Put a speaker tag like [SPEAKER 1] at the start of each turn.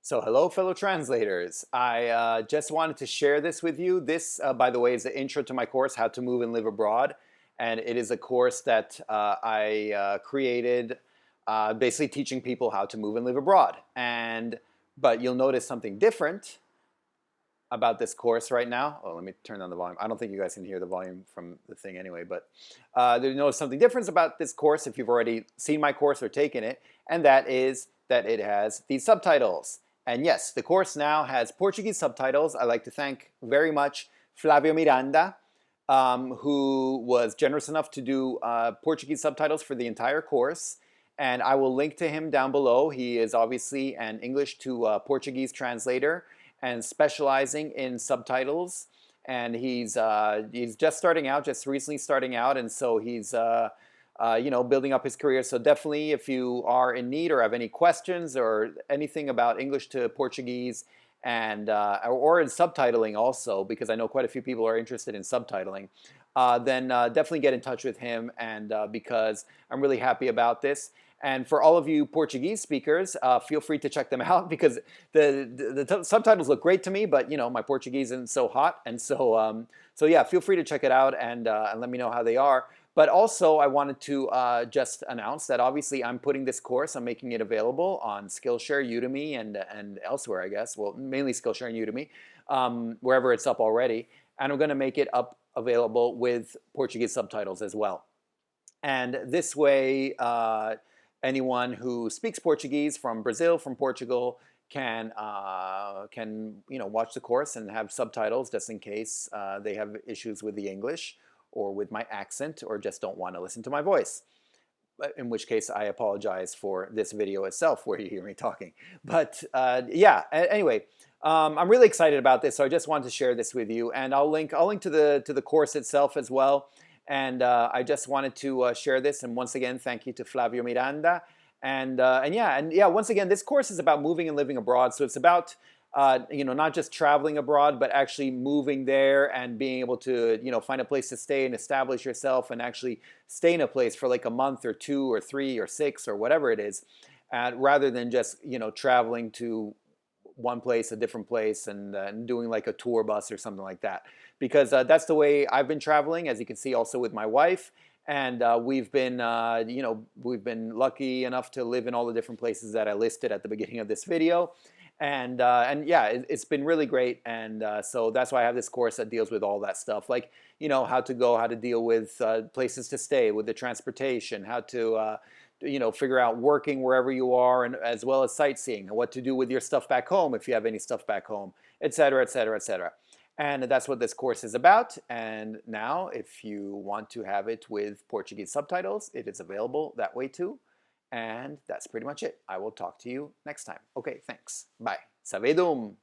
[SPEAKER 1] So hello, fellow translators. I just wanted to share this with you. This, by the way, is the intro to my course, How to Move and Live Abroad. And it is a course that I created basically teaching people how to move and live abroad. But you'll notice something different about this course right now. Oh, let me turn down the volume. I don't think you guys can hear the volume from the thing anyway, but you'll notice something different about this course if you've already seen my course or taken it, and that is that it has these subtitles. And yes, the course now has Portuguese subtitles. I'd like to thank very much Flavio Miranda, who was generous enough to do Portuguese subtitles for the entire course. And I will link to him down below. He is obviously an English to Portuguese translator and specializing in subtitles. And he's just starting out, just recently starting out, and so he's building up his career. So definitely, if you are in need or have any questions or anything about English to Portuguese, and or in subtitling also, because I know quite a few people are interested in subtitling, then definitely get in touch with him. And because I'm really happy about this. And for all of you Portuguese speakers, feel free to check them out because the subtitles look great to me, but my Portuguese isn't so hot, and so yeah, feel free to check it out and let me know how they are. But also, I wanted to just announce that obviously I'm putting this course, I'm making it available on Skillshare, Udemy, and elsewhere, I guess. Well, mainly Skillshare and Udemy, wherever it's up already. And I'm going to make it available with Portuguese subtitles as well. And this way, anyone who speaks Portuguese from Brazil, from Portugal, can watch the course and have subtitles just in case they have issues with the English or with my accent, or just don't want to listen to my voice. In which case, I apologize for this video itself where you hear me talking. But yeah, anyway, I'm really excited about this, so I just wanted to share this with you, and I'll link to the course itself as well. And I just wanted to share this, and once again, thank you to Flavio Miranda. And yeah, once again, this course is about moving and living abroad. So it's about not just traveling abroad, but actually moving there and being able to find a place to stay and establish yourself and actually stay in a place for like a month or 2 or 3 or 6 or whatever it is, rather than just traveling to one place, a different place, and doing like a tour bus or something like that. Because that's the way I've been traveling, as you can see, also with my wife. And we've been lucky enough to live in all the different places that I listed at the beginning of this video. And yeah, it's been really great. And so that's why I have this course that deals with all that stuff, like how to go, how to deal with places to stay, with the transportation, how to figure out working wherever you are, and as well as sightseeing, and what to do with your stuff back home if you have any stuff back home, etc., etc., etc. And that's what this course is about. And now, if you want to have it with Portuguese subtitles, it is available that way too. And that's pretty much it. I will talk to you next time. Okay, thanks. Bye. Savedum.